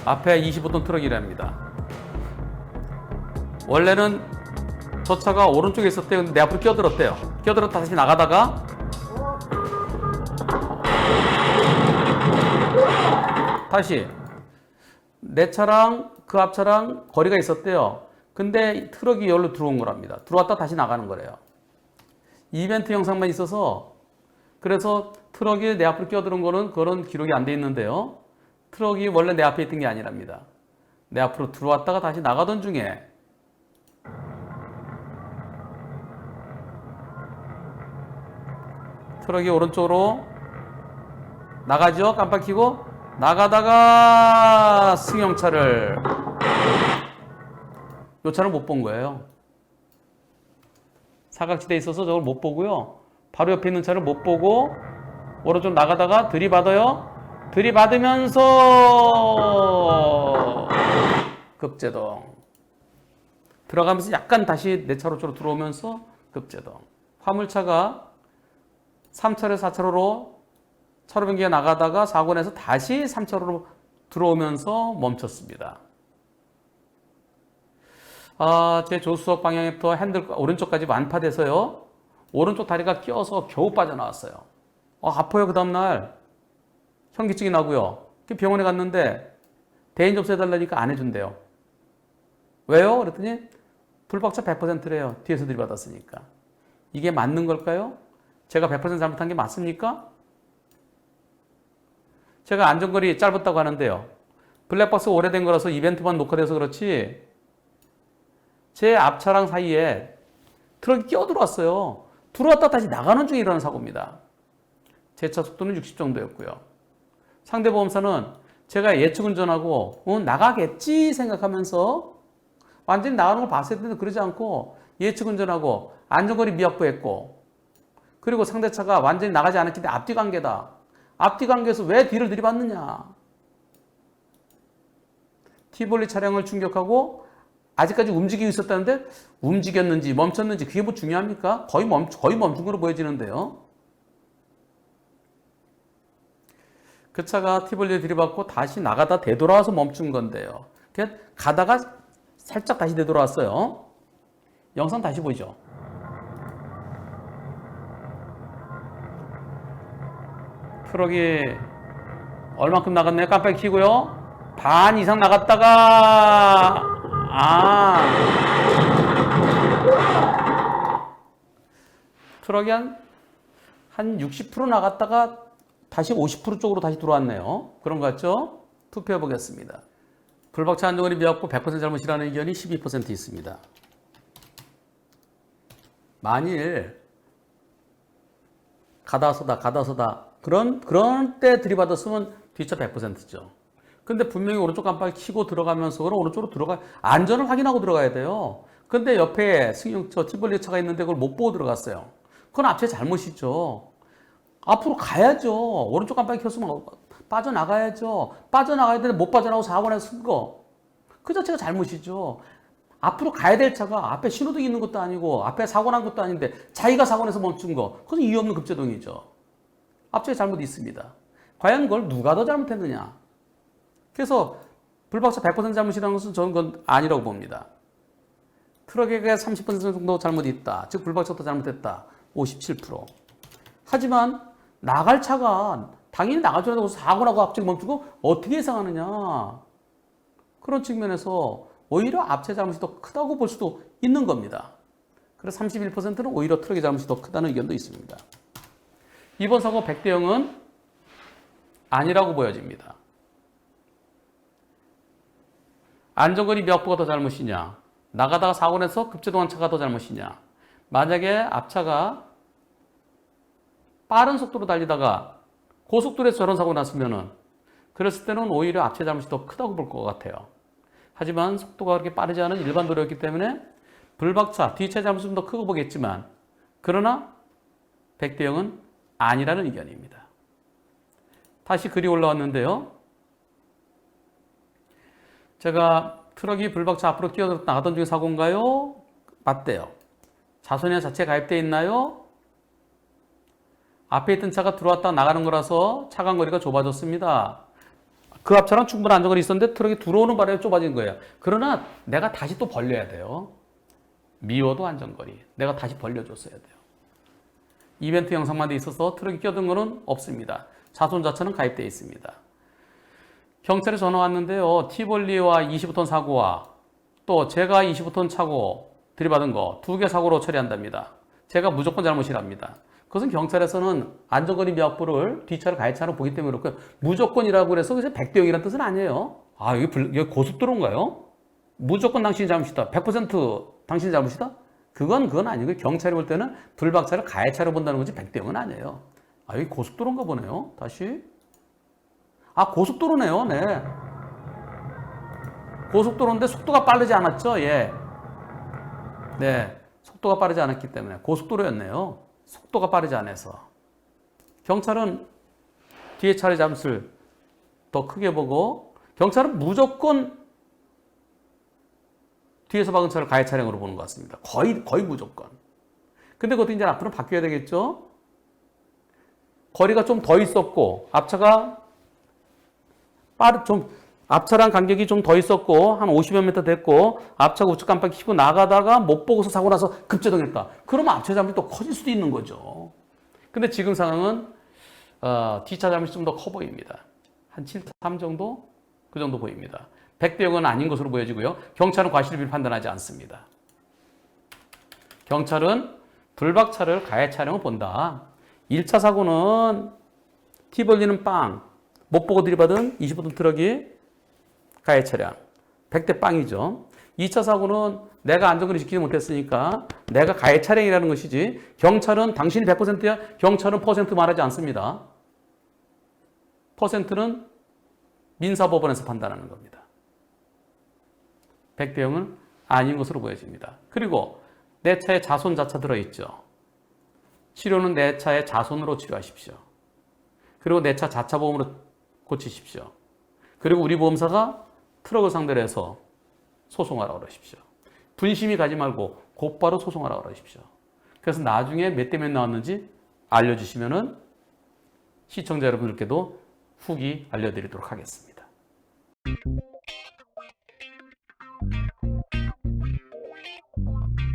앞에 25톤 트럭이랍니다. 원래는 저 차가 오른쪽에 있었대요. 근데 내 앞으로 끼어들었대요. 끼어들었다 다시 나가다가 다시 내 차랑 그 앞차랑 거리가 있었대요. 근데 트럭이 여기로 들어온 거랍니다. 들어왔다 다시 나가는 거래요. 이벤트 영상만 있어서 그래서 트럭이 내 앞으로 끼어드는 거는 그런 기록이 안 돼 있는데요. 트럭이 원래 내 앞에 있던 게 아니랍니다. 내 앞으로 들어왔다가 다시 나가던 중에 트럭이 오른쪽으로 나가죠. 깜빡 켜고 나가다가 승용차를 이 차를 못 본 거예요. 사각지대에 있어서 저걸 못 보고요. 바로 옆에 있는 차를 못 보고 오른쪽 나가다가 들이받아요. 들이받으면서 급제동. 들어가면서 약간 다시 내 차로 들어오면서 급제동. 화물차가 3차로 4차로로 차로 변기가 나가다가 사고 내서 다시 3차로로 들어오면서 멈췄습니다. 제 조수석 방향부터 핸들 오른쪽까지 완파돼서요. 오른쪽 다리가 끼어서 겨우 빠져나왔어요. 아파요. 그 다음날 현기증이 나고요. 병원에 갔는데 대인 접수해달라니까 안 해준대요. 왜요? 그랬더니 불박차 100%래요. 뒤에서 들이받았으니까. 이게 맞는 걸까요? 제가 100% 잘못한 게 맞습니까? 제가 안전거리 짧았다고 하는데요. 블랙박스가 오래된 거라서 이벤트만 녹화돼서 그렇지 제 앞차랑 사이에 트럭이 끼어들어왔어요. 들어왔다 다시 나가는 중에 일어난 사고입니다. 제 차 속도는 60 정도였고요. 상대 보험사는 제가 예측 운전하고 나가겠지 생각하면서 완전히 나가는 걸 봤을 때도 그러지 않고 예측 운전하고 안전거리 미확보했고 그리고 상대차가 완전히 나가지 않았기 때문에 앞뒤 관계다. 앞뒤 관계에서 왜 뒤를 들이받느냐. 티볼리 차량을 충격하고 아직까지 움직이고 있었다는데 움직였는지 멈췄는지 그게 뭐 중요합니까? 거의 멈춘 거로 보여지는데요. 그 차가 티볼리에 들이받고 다시 나가다 되돌아와서 멈춘 건데요. 가다가 살짝 다시 되돌아왔어요. 영상 다시 보이죠. 트럭이 얼만큼 나갔나요? 깜빡이 켜고요. 반 이상 나갔다가 트럭이 한 60% 나갔다가 다시 50% 쪽으로 다시 들어왔네요. 그런 거 같죠? 투표해 보겠습니다. 불박차 안전거리 미확보 100% 잘못이라는 의견이 12% 있습니다. 만일 가다서다 그런 때 들이받았으면 뒷차 100%죠. 근데 분명히 오른쪽 깜빡이 켜고 들어가면서 오른쪽으로 안전을 확인하고 들어가야 돼요. 근데 옆에 티볼리 차가 있는데 그걸 못 보고 들어갔어요. 그건 앞차의 잘못이죠. 앞으로 가야죠. 오른쪽 깜빡이 켰으면 빠져나가야죠. 빠져나가야 되는데 못 빠져나가고 사고 내서 쓴 거. 그 자체가 잘못이죠. 앞으로 가야 될 차가 앞에 신호등이 있는 것도 아니고 앞에 사고 난 것도 아닌데 자기가 사고 내서 멈춘 거. 그건 이유 없는 급제동이죠. 앞차의 잘못이 있습니다. 과연 그걸 누가 더 잘못했느냐. 그래서 불박차 100% 잘못이라는 것은 저는 그건 아니라고 봅니다. 트럭에게 30% 정도 잘못이 있다. 즉 불박차도 잘못했다. 57%. 하지만 나갈 차가 당연히 나가줘야 되고 사고 나고 앞쪽에 멈추고 어떻게 예상하느냐. 그런 측면에서 오히려 앞차의 잘못이 더 크다고 볼 수도 있는 겁니다. 그래서 31%는 오히려 트럭의 잘못이 더 크다는 의견도 있습니다. 이번 사고 100대 0은 아니라고 보여집니다. 안전거리 미확보가 더 잘못이냐? 나가다가 사고 내서 급제동한 차가 더 잘못이냐? 만약에 앞차가 빠른 속도로 달리다가 고속도로에서 저런 사고 났으면은 그랬을 때는 오히려 앞차의 잘못이 더 크다고 볼 것 같아요. 하지만 속도가 그렇게 빠르지 않은 일반 도로였기 때문에 불박차, 뒷차의 잘못은 좀 더 크고 보겠지만 그러나 100대 0은 아니라는 의견입니다. 다시 글이 올라왔는데요. 제가 트럭이 불박차 앞으로 끼어들어 나가던 중에 사고인가요? 맞대요. 자손이나 자체 가입되어 있나요? 앞에 있던 차가 들어왔다 나가는 거라서 차간 거리가 좁아졌습니다. 그 앞차랑 충분한 안정거리 있었는데 트럭이 들어오는 바람에 좁아진 거예요. 그러나 내가 다시 또 벌려야 돼요. 미워도 안정거리. 내가 다시 벌려줬어야 돼요. 이벤트 영상만 돼 있어서 트럭이 끼어든 거는 없습니다. 자손 자체는 가입되어 있습니다. 경찰에 전화 왔는데요. 티볼리와 25톤 사고와 또 제가 25톤 차고 들이받은 거 2개 사고로 처리한답니다. 제가 무조건 잘못이랍니다. 그것은 경찰에서는 안전거리 미확보를 뒷차를 가해차로 보기 때문에 그렇고요. 무조건이라고 해서 100대 0이라는 뜻은 아니에요. 아, 여기 고속도로인가요? 무조건 당신이 잘못이다. 100% 당신이 잘못이다? 그건 아니고요. 경찰이 볼 때는 불박차를 가해차로 본다는 거지 100대 0은 아니에요. 아, 여기 고속도로인가 보네요. 다시. 아, 고속도로네요. 네. 고속도로인데 속도가 빠르지 않았죠? 예. 네. 속도가 빠르지 않았기 때문에 고속도로였네요. 속도가 빠르지 않아서. 경찰은 뒤에 차례 잠수를 더 크게 보고 경찰은 무조건 뒤에서 박은 차를 가해 차량으로 보는 것 같습니다. 거의 무조건. 근데 그것도 이제 앞으로 바뀌어야 되겠죠? 거리가 좀 더 있었고 앞차가 앞차랑 간격이 좀 더 있었고 한 50여 미터 됐고 앞차가 우측 깜빡이 켜고 나가다가 못 보고서 사고 나서 급제동했다. 그러면 앞차 잘못이 또 커질 수도 있는 거죠. 근데 지금 상황은 뒷차 잘못이 좀 더 커 보입니다. 한 7.3 정도? 그 정도 보입니다. 100대 0은 아닌 것으로 보여지고요. 경찰은 과실비를 판단하지 않습니다. 경찰은 불박차를 가해 차량을 본다. 1차 사고는 티 벌리는 빵, 못 보고 들이받은 25톤 트럭이 가해 차량. 100대 빵이죠. 2차 사고는 내가 안전거리 지키지 못했으니까 내가 가해 차량이라는 것이지 경찰은 당신이 100%야? 경찰은 퍼센트 말하지 않습니다. 퍼센트는 민사법원에서 판단하는 겁니다. 100대 0은 아닌 것으로 보여집니다. 그리고 내 차에 자손 자차 들어있죠. 치료는 내 차의 자손으로 치료하십시오. 그리고 내 차 자차 보험으로 고치십시오. 그리고 우리 보험사가 트럭을 상대로 해서 소송하라고 그러십시오. 분심이 가지 말고 곧바로 소송하라고 그러십시오. 그래서 나중에 몇 대 몇 나왔는지 알려주시면은 시청자 여러분들께도 후기 알려드리도록 하겠습니다.